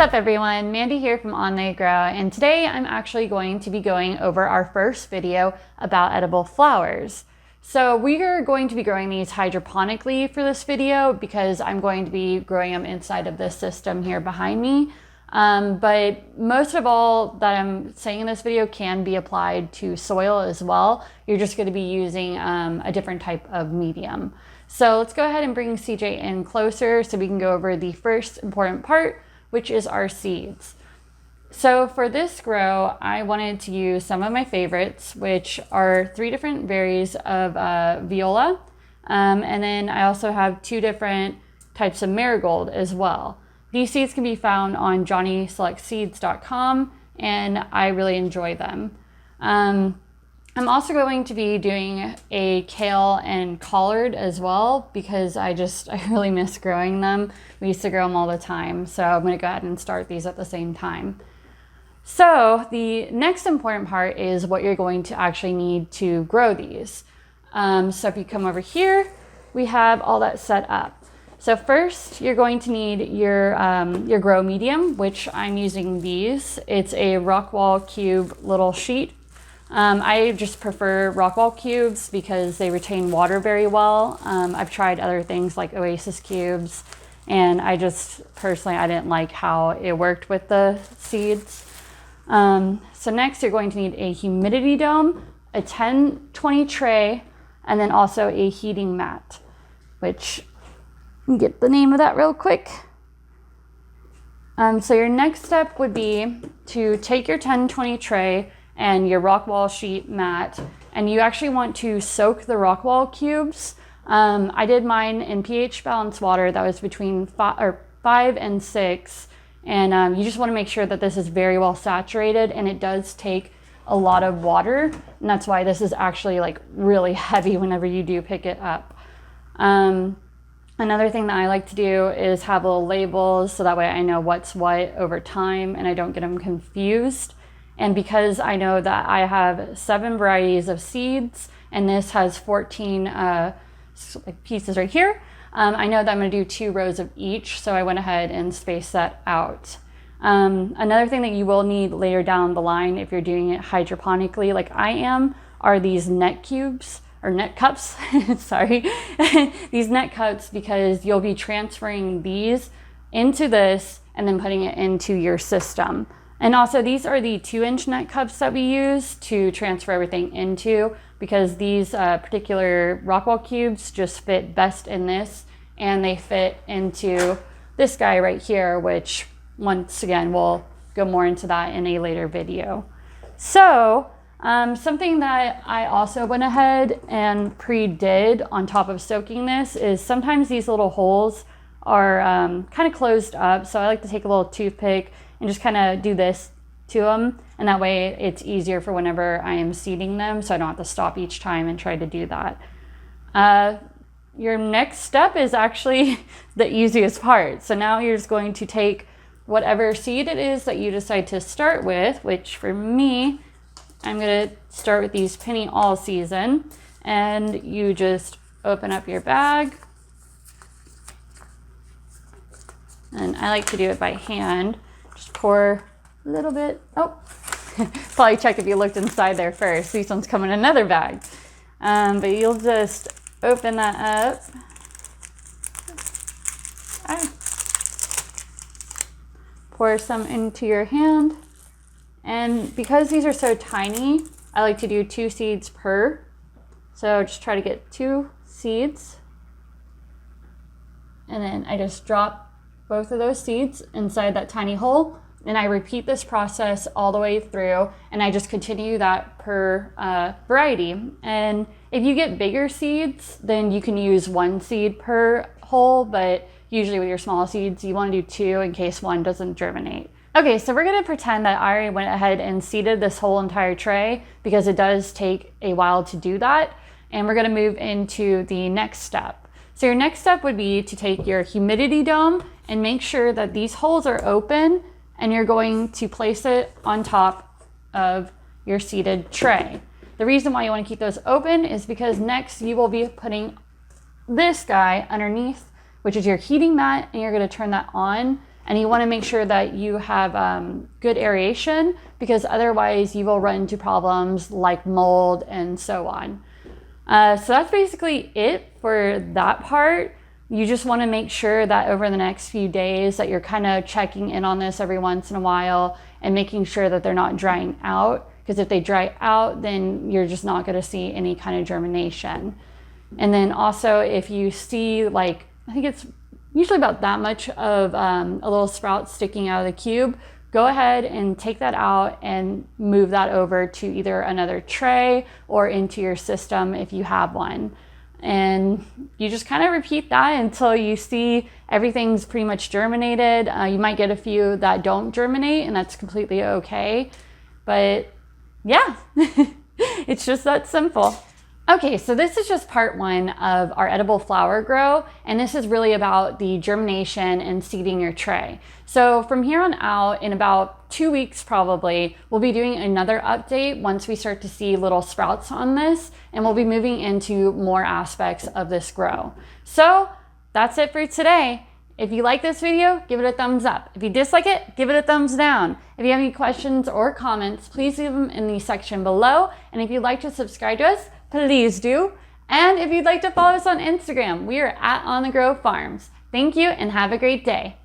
up everyone, Mandy here from On They Grow, and today I'm actually going to be going over our first video about edible flowers. So we are going to be growing these hydroponically for this video because I'm going to be growing them inside of this system here behind me. But most of all that I'm saying in this video can be applied to soil as well. You're just going to be using a different type of medium. So let's go ahead and bring CJ in closer so we can go over the first important part, which is our seeds. So for this grow, I wanted to use some of my favorites, which are 3 different varieties of viola. And then I also have 2 different types of marigold as well. These seeds can be found on johnnyselectseeds.com, and I really enjoy them. I'm also going to be doing a kale and collard as well because I really miss growing them. We used to grow them all the time, so I'm going to go ahead and start these at the same time. So the next important part is what you're going to actually need to grow these. So if you come over here, we have all that set up. So first, you're going to need your grow medium, which I'm using these. It's a Rockwool cube little sheet. I just prefer Rockwool cubes because they retain water very well. I've tried other things like Oasis cubes, and I didn't like how it worked with the seeds. So next, you're going to need a humidity dome, a 10-20 tray, and then also a heating mat, which get the name of that real quick. So your next step would be to take your 10-20 tray and your Rockwool sheet mat, and you actually want to soak the Rockwool cubes. I did mine in pH balanced water that was between 5 and 6, and you just want to make sure that this is very well saturated, and it does take a lot of water, and that's why this is actually like really heavy whenever you do pick it up. Another thing that I like to do is have little labels so that way I know what's what over time and I don't get them confused. And because I know that I have 7 varieties of seeds and this has 14 pieces right here, I know that I'm going to do 2 rows of each, so I went ahead and spaced that out. Another thing that you will need later down the line if you're doing it hydroponically like I am are these net cubes. Or net cups, sorry, these net cups, because you'll be transferring these into this and then putting it into your system. And also these are the 2-inch net cups that we use to transfer everything into, because these particular Rockwool cubes just fit best in this, and they fit into this guy right here, which once again, we'll go more into that in a later video. So, something that I also went ahead and pre-did on top of soaking this is sometimes these little holes are kind of closed up. So I like to take a little toothpick and just kind of do this to them. And that way it's easier for whenever I am seeding them, so I don't have to stop each time and try to do that. Your next step is actually the easiest part. So now you're just going to take whatever seed it is that you decide to start with, which for me, I'm going to start with these Penny All Season, and you just open up your bag, and I like to do it by hand. Just pour a little bit. Oh, probably check if you looked inside there first. These ones come in another bag, but you'll just open that up. Pour some into your hand. And because these are so tiny, I like to do 2 seeds per. So just try to get 2 seeds. And then I just drop both of those seeds inside that tiny hole. And I repeat this process all the way through. And I just continue that per variety. And if you get bigger seeds, then you can use 1 seed per hole. But usually with your small seeds, you want to do 2 in case one doesn't germinate. Okay, so we're gonna pretend that I already went ahead and seeded this whole entire tray because it does take a while to do that. And we're gonna move into the next step. So your next step would be to take your humidity dome and make sure that these holes are open, and you're going to place it on top of your seeded tray. The reason why you wanna keep those open is because next you will be putting this guy underneath, which is your heating mat, and you're gonna turn that on And you want to make sure that you have good aeration, because otherwise you will run into problems like mold and so on. So that's basically it for that part. You just want to make sure that over the next few days that you're kind of checking in on this every once in a while and making sure that they're not drying out, because if they dry out, then you're just not going to see any kind of germination. And then also if you see, like, I think it's usually about that much of a little sprout sticking out of the cube, go ahead and take that out and move that over to either another tray or into your system if you have one. And you just kind of repeat that until you see everything's pretty much germinated. You might get a few that don't germinate, and that's completely okay. But yeah, it's just that simple. Okay, so this is just part one of our edible flower grow, and this is really about the germination and seeding your tray. So from here on out, in about 2 weeks probably, we'll be doing another update once we start to see little sprouts on this, and we'll be moving into more aspects of this grow. So that's it for today. If you like this video, give it a thumbs up. If you dislike it, give it a thumbs down. If you have any questions or comments, please leave them in the section below. And if you'd like to subscribe to us, please do. And if you'd like to follow us on Instagram, we are at On The Grow Farms. Thank you and have a great day.